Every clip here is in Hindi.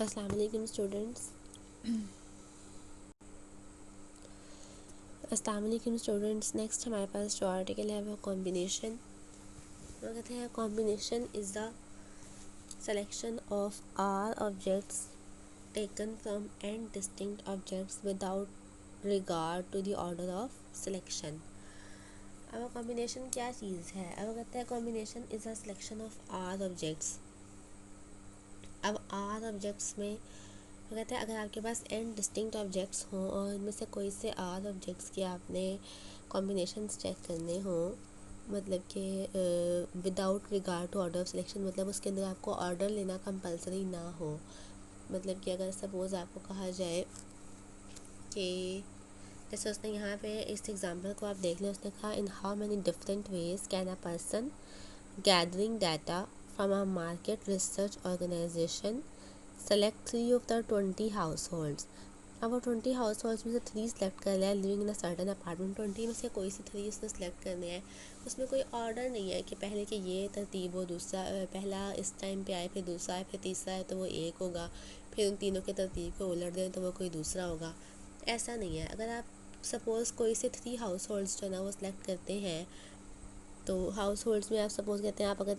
अस्सलाम वालेकुम स्टूडेंट्स। नेक्स्ट हमारे पास जो आर्टिकल है वो कॉम्बिनेशन। वो कहते हैं combination is the selection of r objects taken from n distinct objects without regard to the order of selection. अब कॉम्बिनेशन क्या चीज़ है? अब कहते हैं combination is the selection of r objects. अब आर ऑब्जेक्ट्स में वो कहते हैं अगर आपके पास एन डिस्टिंक्ट ऑब्जेक्ट्स हों और इनमें से कोई से आर ऑब्जेक्ट्स के आपने कॉम्बिनेशंस चेक करने हों, मतलब कि without regard to order of selection, मतलब उसके अंदर आपको ऑर्डर लेना कंपलसरी ना हो। मतलब कि अगर सपोज़ आपको कहा जाए कि जैसे उसने यहाँ पे इस एग्जांपल को आप देख लें, उसने कहा in how many different ways can a person gathering data from a market research organisation select 3 of the 20 households. अब वो 20 हाउस होल्ड्स में से 3 सेलेक्ट कर लिया living in a certain apartment. 20 में से कोई से 3 उसने सेलेक्ट करने हैं। उसमें कोई ऑर्डर नहीं है कि पहले कि ये तरतीब हो, दूसरा पहला इस टाइम पे आए, फिर दूसरा आए, फिर तीसरा है तो वो एक होगा, फिर उन तीनों के तरतीब को उलट दें तो वो कोई दूसरा होगा। ऐसा नहीं है। अगर आप सपोज़ कोई से 3 हाउस होल्ड्स जो है ना वो सिलेक्ट करते हैं, तो हाउस होल्ड्स में आप सपोज़ कहते हैं आप अगर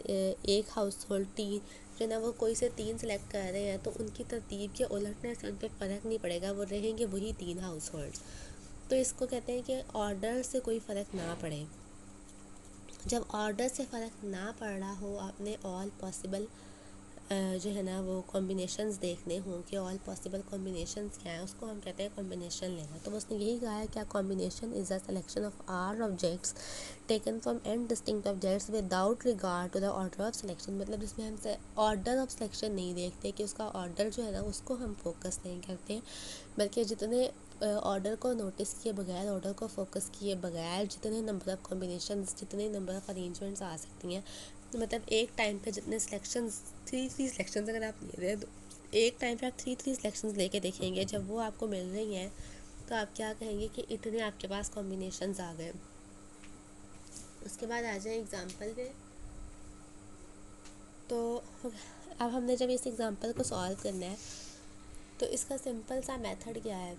एक हाउस होल्ड 3 जो है ना वो कोई से 3 सेलेक्ट कर रहे हैं तो उनकी तरतीब के उलटने से उन पर फ़र्क नहीं पड़ेगा, वो रहेंगे वही 3 हाउस होल्ड्स। तो इसको कहते हैं कि ऑर्डर से कोई फ़र्क ना पड़े। जब ऑर्डर से फ़र्क ना पड़ रहा हो, आपने ऑल पॉसिबल जो है ना वो कॉम्बिनेशंस देखने हों कि ऑल पॉसिबल कॉम्बिनेशंस क्या है, उसको हम कहते हैं कॉम्बिनेशन लेना। तो उसने यही कहा है क्या combination is a selection of r objects taken from n distinct objects without regard to the order of selection. मतलब जिसमें हम ऑर्डर ऑफ सिलेक्शन नहीं देखते कि उसका ऑर्डर जो है ना उसको हम फोकस नहीं करते, बल्कि जितने ऑर्डर को नोटिस किए बगैर, ऑर्डर को फोकस किए बगैर जितने नंबर ऑफ़ कॉम्बिनेशंस, जितने नंबर ऑफ़ अरेंजमेंट्स आ सकती हैं, मतलब एक टाइम पे जितने सिलेक्शंस, 3 सिलेक्शंस अगर आप ले रहे हैं तो एक टाइम पे आप 3 सिलेक्शंस लेके देखेंगे। जब वो आपको मिल रही हैं तो आप क्या कहेंगे कि इतने आपके पास कॉम्बिनेशंस आ गए। उसके बाद आ जाए एग्जांपल पे। तो अब हमने जब इस एग्जांपल को सॉल्व करना है तो इसका सिंपल सा मेथड क्या है,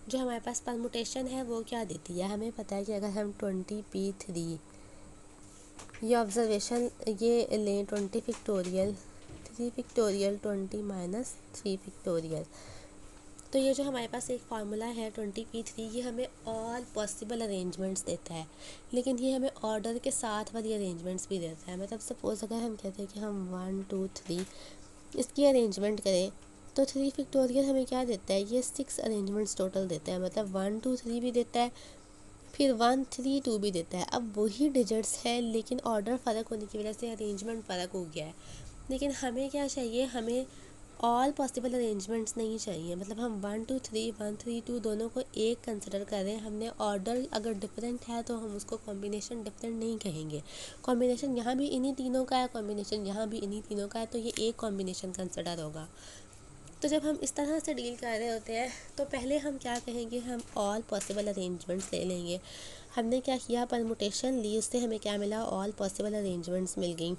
जो हमारे पास परमुटेशन है वो क्या देती है। हमें पता है कि अगर हम 20p3 ये ऑब्जर्वेशन ये लें, 20 फिक्टोरियल 3 फिक्टोरियल 20 माइनस 3 फिक्टोरियल, तो ये जो हमारे पास एक फार्मूला है 20p3, ये हमें ऑल पॉसिबल अरेंजमेंट्स देता है, लेकिन ये हमें ऑर्डर के साथ वाली अरेंजमेंट्स भी देता है। मतलब सपोज़ अगर हम कहते हैं कि हम 1 2 3 इसकी अरेंजमेंट करें तो 3 फिक्टोरियल हमें क्या देता है, ये 6 अरेंजमेंट्स टोटल देता है। मतलब 1 2 3 भी देता है, फिर 1 3 2 भी देता है। अब वही डिजिट्स है लेकिन ऑर्डर फ़र्क होने की वजह से अरेंजमेंट फ़र्क हो गया है। लेकिन हमें क्या चाहिए, हमें ऑल पॉसिबल अरेंजमेंट्स नहीं चाहिए। मतलब हम 1 2 3 1 3 2 दोनों को एक कंसिडर कर रहे हैं। हमने ऑर्डर अगर डिफरेंट है तो हम उसको कॉम्बिनेशन डिफरेंट नहीं कहेंगे। कॉम्बिनेशन यहाँ भी इन्हीं तीनों का है, कॉम्बिनेशन यहाँ भी इन्हीं तीनों का है, तो ये एक कॉम्बिनेशन कंसिडर होगा। तो जब हम इस तरह से डील कर रहे होते हैं तो पहले हम क्या कहेंगे, हम ऑल पॉसिबल अरेंजमेंट्स ले लेंगे। हमने क्या किया, परमुटेशन ली, उससे हमें क्या मिला, ऑल पॉसिबल अरेंजमेंट्स मिल गई।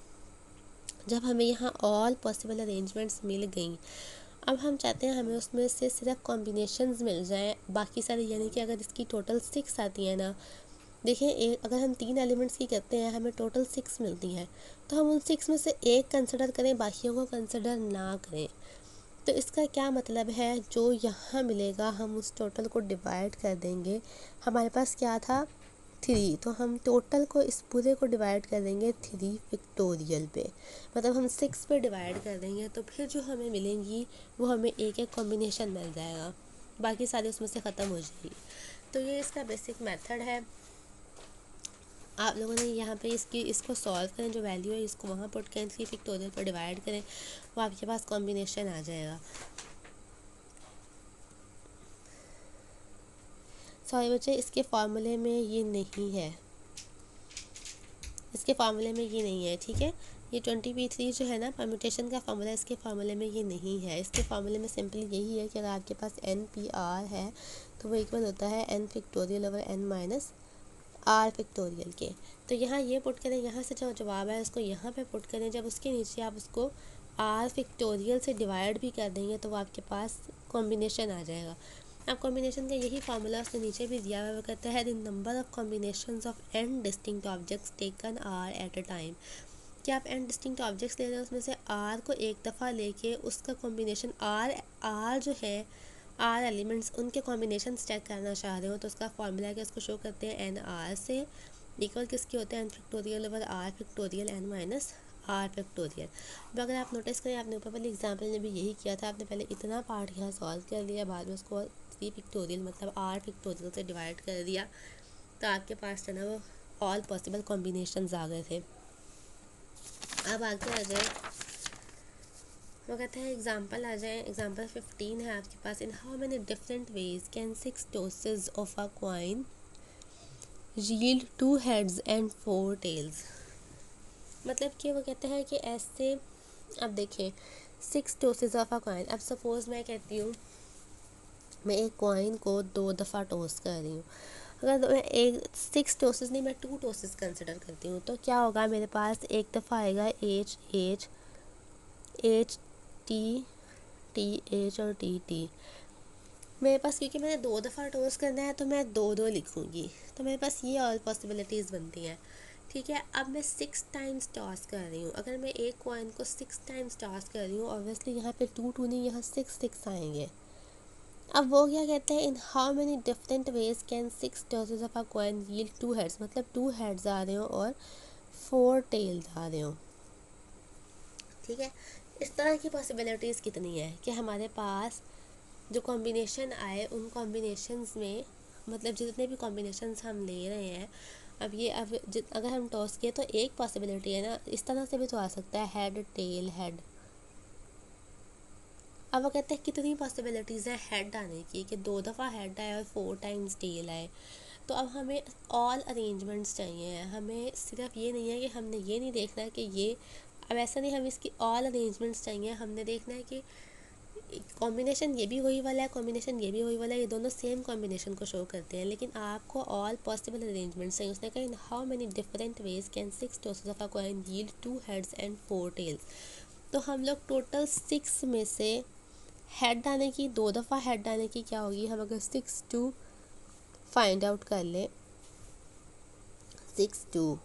जब हमें यहाँ ऑल पॉसिबल अरेंजमेंट्स मिल गई, अब हम चाहते हैं हमें उसमें से सिर्फ कॉम्बिनेशंस मिल जाएं, बाकी सारे, यानी कि अगर इसकी टोटल 6 आती है ना, देखिए एक अगर हम 3 एलिमेंट्स की करते हैं हमें टोटल 6 मिलती हैं, तो हम उन 6 में से एक कंसिडर करें, बाकियों को कंसिडर ना करें। तो इसका क्या मतलब है, जो यहाँ मिलेगा हम उस टोटल को डिवाइड कर देंगे। हमारे पास क्या था 3, तो हम टोटल को, इस पूरे को डिवाइड कर देंगे 3 फिक्टोरियल पे, मतलब हम 6 पे डिवाइड कर देंगे। तो फिर जो हमें मिलेंगी वो हमें एक एक कॉम्बिनेशन मिल जाएगा, बाकी सारे उसमें से ख़त्म हो जाएगी। तो ये इसका बेसिक मेथड है। आप लोगों ने यहाँ पे इसको सॉल्व करें, जो वैल्यू है इसको वहाँ पुट करें, 3 फिक्टोरियल पर डिवाइड करें, वो आपके पास कॉम्बिनेशन आ जाएगा। सॉरी बच्चे, इसके फार्मूले में ये नहीं है, इसके फार्मूले में ये नहीं है, ठीक है। ये 20p3 जो है ना परम्यूटेशन का फार्मूला, इसके फार्मूले में ये नहीं है। इसके फार्मूले में सिंपली यही है कि अगर आपके पास NPR है तो वो इक्वल होता है n factorial over n minus r factorial के। तो यहाँ ये पुट करें, यहाँ से जो जवाब है उसको यहाँ पे पुट करें, जब उसके नीचे आप उसको आर फैक्टोरियल से डिवाइड भी कर देंगे तो वो आपके पास कॉम्बिनेशन आ जाएगा। अब कॉम्बिनेशन का यही फार्मूला उसने नीचे भी दिया हुआ है, वो कहता है the number of combinations of n distinct objects taken r at a time. कि आप एन डिस्टिंक्ट ऑब्जेक्ट्स ले रहे हैं, उसमें से आर को एक दफ़ा लेके उसका कॉम्बिनेशन आर जो है, आर एलिमेंट्स उनके कॉम्बिनेशन चेक करना चाह रहे हो तो उसका फॉर्मूला है कि उसको शो करते हैं एन आर से इक्वल किसके होते हैं, n factorial over r factorial n minus r factorial. अब अगर आप नोटिस करें, आपने ऊपर वाले एग्जाम्पल में भी यही किया था, आपने पहले इतना पार्ट यहाँ सॉल्व कर लिया, बाद में उसको 3 फैक्टोरियल मतलब आर फैक्टोरियल से डिवाइड कर दिया, तो आपके पास जो ना वो ऑल पॉसिबल कॉम्बिनेशंस आ गए थे। अब आगे आ जाए, वो कहते हैं एग्जाम्पल आ जाए, एग्जाम्पल 15 है आपके पास। In how many different ways can 6 tosses of a coin yield 2 heads and 4 tails. मतलब कि वो कहते हैं कि ऐसे, अब देखिए 6 टॉसेस ऑफ अ कॉइन। अब सपोज़ मैं कहती हूँ मैं एक कॉइन को 2 दफ़ा टॉस कर रही हूँ, अगर मैं एक 6 टॉसेस नहीं, मैं 2 टॉसेस कंसिडर करती हूँ, तो क्या होगा, मेरे पास एक दफ़ा आएगा H H H T T H और टी टी। मेरे पास क्योंकि मैंने 2 दफ़ा टॉस करना है तो मैं 2 लिखूँगी, तो मेरे पास ये ऑल पॉसिबिलिटीज़ बनती हैं। ठीक है, अब मैं 6 टाइम्स टॉस कर रही हूँ, अगर मैं एक कॉइन को 6 टाइम्स टॉस कर रही हूँ, ऑब्वियसली यहाँ पे 2 नहीं, यहाँ 6 आएंगे। अब वो क्या कहते हैं, इन how many different ways can 6 tosses of a coin yield 2 heads, मतलब 2 हेड्स आ रहे हो और 4 टेल्स आ रहे हो। ठीक है, इस तरह की पॉसिबिलिटीज़ कितनी है कि हमारे पास जो कॉम्बिनेशन आए उन कॉम्बिनेशंस में, मतलब जितने भी कॉम्बिनेशंस हम ले रहे हैं, अब ये अगर हम टॉस किए तो एक पॉसिबिलिटी है ना, इस तरह से भी तो आ सकता है हेड टेल हेड। अब वो कहते हैं कितनी पॉसिबिलिटीज़ है हेड आने की, कि 2 दफ़ा हेड आए और 4 टाइम्स टेल आए। तो अब हमें ऑल अरेंजमेंट्स चाहिए, हमें सिर्फ ये नहीं है कि हमने ये नहीं देखना कि ये, अब ऐसा नहीं, हम इसकी ऑल अरेंजमेंट्स चाहिए, हमने देखना है कि कॉम्बिनेशन ये भी वही वाला है, कॉम्बिनेशन ये भी वही वाला है, ये दोनों सेम कॉम्बिनेशन को शो करते हैं, लेकिन आपको ऑल पॉसिबल अरेंजमेंट्स चाहिए। उसने कहा in how many different ways can 6 tosses of a coin yield 2 heads and 4 tails. तो हम लोग टोटल 6 में से हेड आने की, 2 दफ़ा हेड आने की क्या होगी, हम अगर 6 2 फाइंड आउट कर लें, 6 2